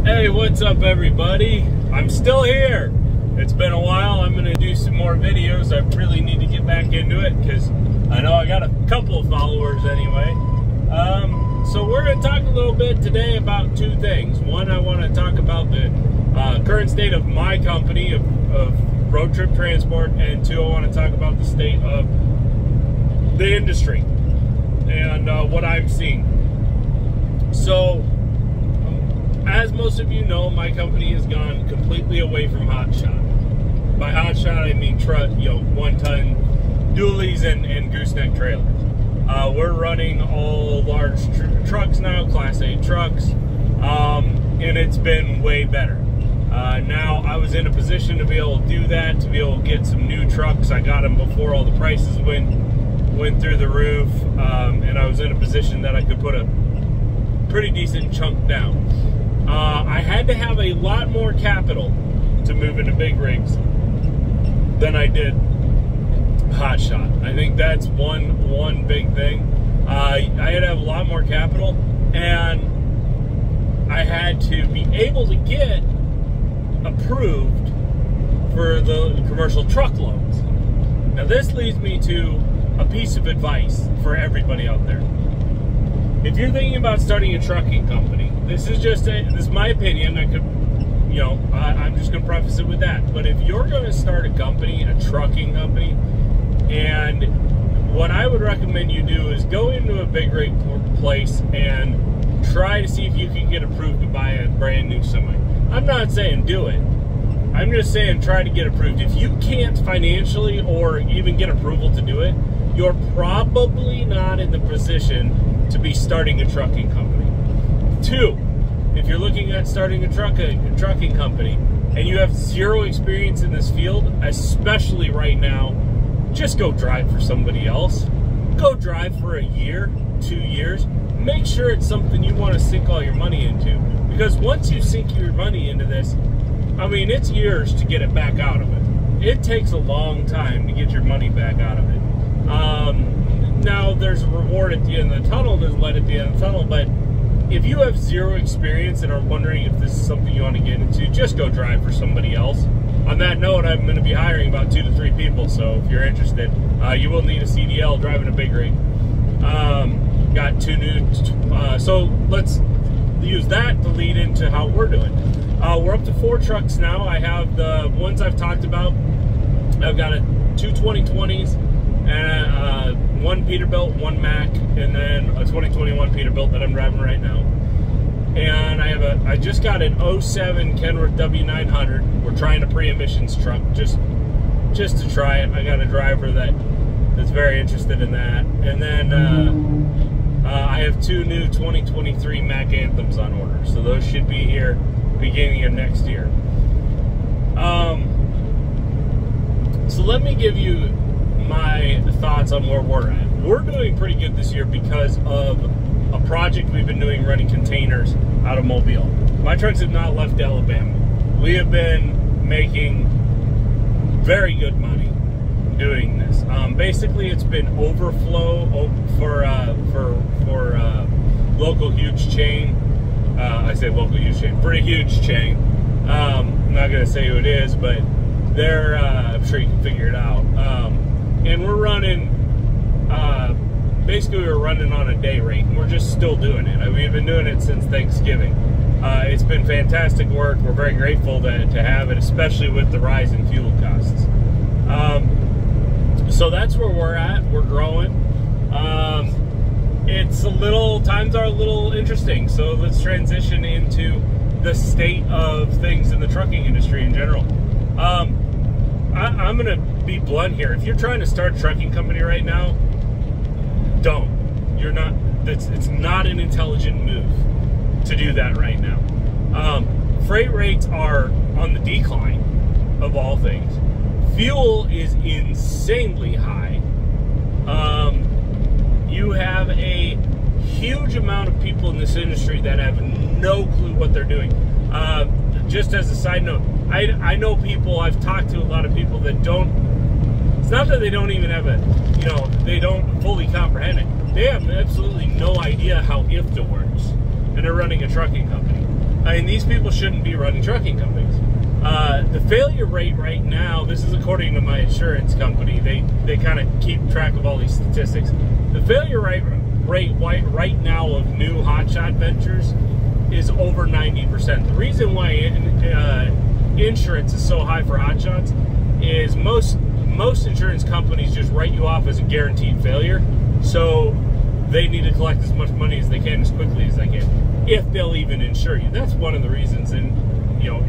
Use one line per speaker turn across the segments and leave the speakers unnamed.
Hey, what's up everybody? I'm still here. It's been a while. I'm going to do some more videos. I really need to get back into it because I know I got a couple of followers anyway. So we're going to talk a little bit today about two things. One, I want to talk about the current state of my company of Road Trip Transport, and two, I want to talk about the state of the industry and what I'm seeing. So, as most of you know, my company has gone completely away from hotshot. By hotshot, I mean one-ton dualies and gooseneck trailers. We're running all large trucks now, Class 8 trucks, and it's been way better. Now I was in a position to be able to do that, to be able to get some new trucks. I got them before all the prices went through the roof, and I was in a position that I could put a pretty decent chunk down. I had to have a lot more capital to move into big rigs than I did hotshot. I think that's one big thing. I had to have a lot more capital, and I had to be able to get approved for the commercial truck loans. Now this leads me to a piece of advice for everybody out there. If you're thinking about starting a trucking company, this is my opinion. I could, I'm just gonna preface it with that. But if you're gonna start a company, a trucking company, and what I would recommend you do is go into a big rig place and try to see if you can get approved to buy a brand new semi. I'm not saying do it. I'm just saying try to get approved. If you can't financially or even get approval to do it, you're probably not in the position to be starting a trucking company. Two, if you're looking at starting a trucking company and you have zero experience in this field, especially right now, just go drive for somebody else. Go drive for a year, 2 years. Make sure it's something you want to sink all your money into. Because once you sink your money into this, I mean, it's years to get it back out of it. It takes a long time to get your money back out of it. Now, there's a reward at the end of the tunnel, there's light at the end of the tunnel, but if you have zero experience and are wondering if this is something you want to get into, just go drive for somebody else. On that note, I'm going to be hiring about 2 to 3 people, so if you're interested, you will need a CDL driving a big rig. Got 2 new, so let's use that to lead into how we're doing. We're up to 4 trucks now. I have the ones I've talked about. I've got 2 2020s, and 1 Peterbilt, 1 Mack, and then a 2021 Peterbilt that I'm driving right now. And I just got an 07 Kenworth W900. We're trying a pre-emissions truck just to try it. I got a driver that's very interested in that. And then I have 2 new 2023 Mack Anthems on order, so those should be here beginning of next year. So let me give you my thoughts on where we're at. We're doing pretty good this year because of a project we've been doing, running containers out of Mobile. My trucks have not left Alabama. We have been making very good money doing this. Basically, it's been overflow for local huge chain. I say local huge chain, pretty huge chain. I'm not gonna say who it is, but they're I'm sure you can figure it out. And we're running, basically we're running on a day rate, and we're just still doing it. We've been doing it since Thanksgiving. It's been fantastic work. We're very grateful to have it, especially with the rise in fuel costs. So that's where we're at. We're growing. Times are a little interesting, so let's transition into the state of things in the trucking industry in general. I'm gonna be blunt here. If you're trying to start a trucking company right now, don't. You're not. It's not an intelligent move to do that right now. Freight rates are on the decline, of all things. Fuel is insanely high. You have a huge amount of people in this industry that have no clue what they're doing. Just as a side note, I know people, I've talked to a lot of people that don't, it's not that they don't even have they don't fully comprehend it. They have absolutely no idea how IFTA works, and they're running a trucking company. I mean, these people shouldn't be running trucking companies. The failure rate right now, this is according to my insurance company, they kind of keep track of all these statistics. The failure rate right now of new hotshot ventures is over 90%. The reason why insurance is so high for hotshots is most insurance companies just write you off as a guaranteed failure, so they need to collect as much money as they can as quickly as they can, if they'll even insure you. That's one of the reasons, and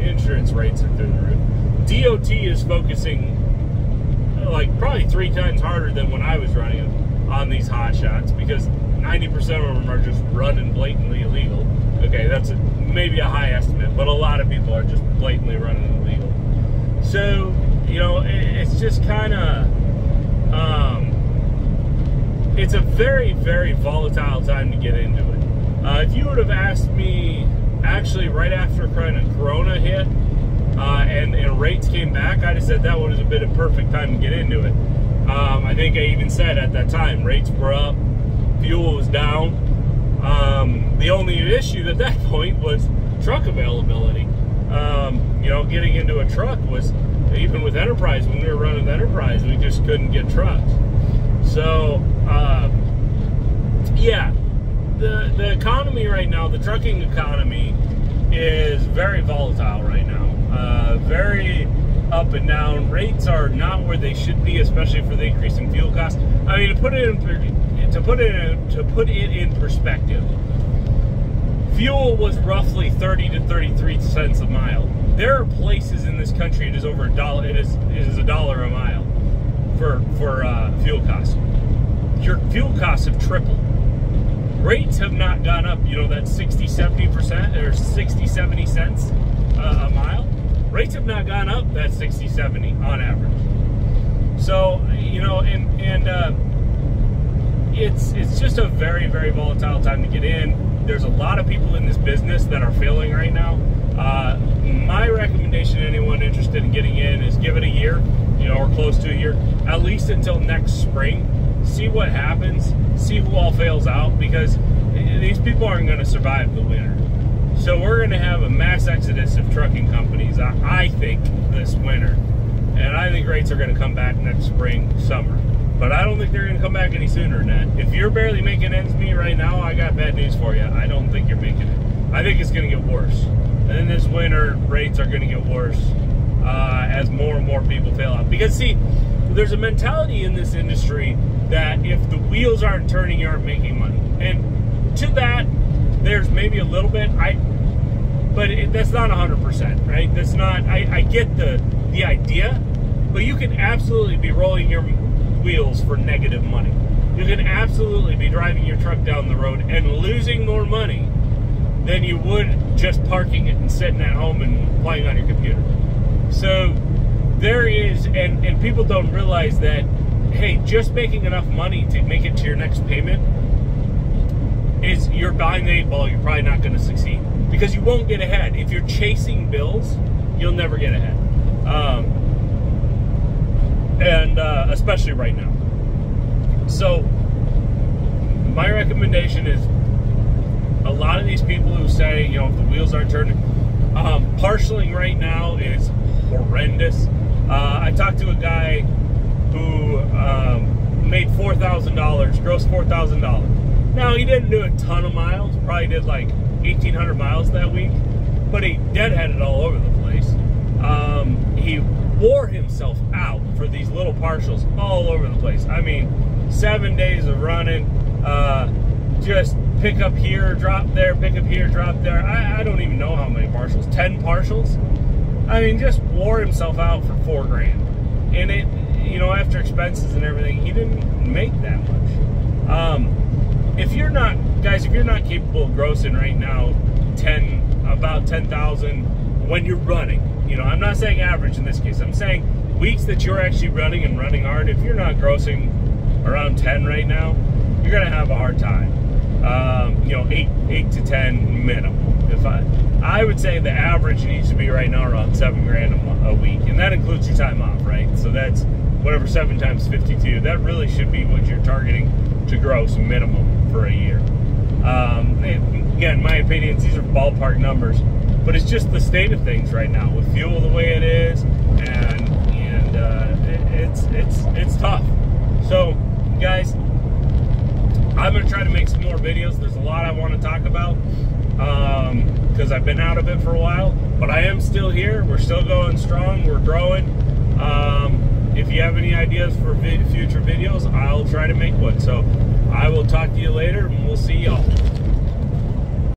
insurance rates are through the roof. DOT is focusing like probably 3 times harder than when I was running them on these hotshots, because 90% of them are just running blatantly illegal. Okay, that's maybe a high estimate, but a lot of people are just blatantly running illegal. So, it's just kind of, it's a very, very volatile time to get into it. If you would have asked me, actually, right after Corona hit, and rates came back, I'd have said that was a bit of perfect time to get into it. I think I even said at that time, rates were up, fuel was down. The only issue at that point was truck availability. Getting into a truck was, even with Enterprise, when we were running Enterprise, we just couldn't get trucks. So, yeah, the economy right now, the trucking economy, is very volatile right now. Very up and down. Rates are not where they should be, especially for the increase in fuel costs. I mean, to put it in perspective, fuel was roughly 30 to 33 cents a mile. There are places in this country it is over $1. It is $1 a mile for fuel costs. Your fuel costs have tripled. Rates have not gone up, that 60-70% or 60-70 cents a mile. Rates have not gone up that 60-70 on average. So, it's just a very, very volatile time to get in. There's a lot of people in this business that are failing right now. My recommendation to anyone interested in getting in is give it a year, or close to a year, at least until next spring. See what happens, see who all fails out, because these people aren't going to survive the winter. So we're going to have a mass exodus of trucking companies, I think, this winter. And I think rates are going to come back next spring, summer. But I don't think they're going to come back any sooner than that. If you're barely making ends meet right now, I got bad news for you. I don't think you're making it. I think it's going to get worse. And then this winter, rates are going to get worse as more and more people fail out. Because, see, there's a mentality in this industry that if the wheels aren't turning, you aren't making money. And to that, there's maybe a little bit, but that's not 100%, right? That's not, I get the idea, but you can absolutely be rolling your wheels for negative money. You can absolutely be driving your truck down the road and losing more money than you would just parking it and sitting at home and playing on your computer. So there is, and people don't realize that, hey, just making enough money to make it to your next payment is, you're behind the 8 ball. You're probably not going to succeed, because you won't get ahead. If you're chasing bills, you'll never get ahead. Especially right now. So my recommendation is, a lot of these people who say, if the wheels aren't turning, parceling right now is horrendous. I talked to a guy who made $4,000, gross $4,000. Now, he didn't do a ton of miles, probably did like 1,800 miles that week, but he deadheaded all over the place. He wore himself out for these little partials all over the place. I mean, 7 days of running, just pick up here, drop there, pick up here, drop there. I don't even know how many partials, 10 partials? I mean, just wore himself out for $4 grand. And it, after expenses and everything, he didn't make that much. If you're not capable of grossing right now about 10,000 when you're running, I'm not saying average in this case, I'm saying weeks that you're actually running and running hard, if you're not grossing around 10 right now, you're gonna have a hard time. 8 to 10 minimum. I would say the average needs to be right now around $7 grand a week, and that includes your time off, right? So that's whatever, 7 times 52. That really should be what you're targeting to gross minimum for a year. Again, my opinions, these are ballpark numbers. but it's just the state of things right now with fuel the way it is, and it's tough. So, guys, I'm gonna try to make some more videos. There's a lot I want to talk about because I've been out of it for a while, but I am still here. We're still going strong. We're growing. If you have any ideas for future videos, I'll try to make one. So I will talk to you later, and we'll see y'all.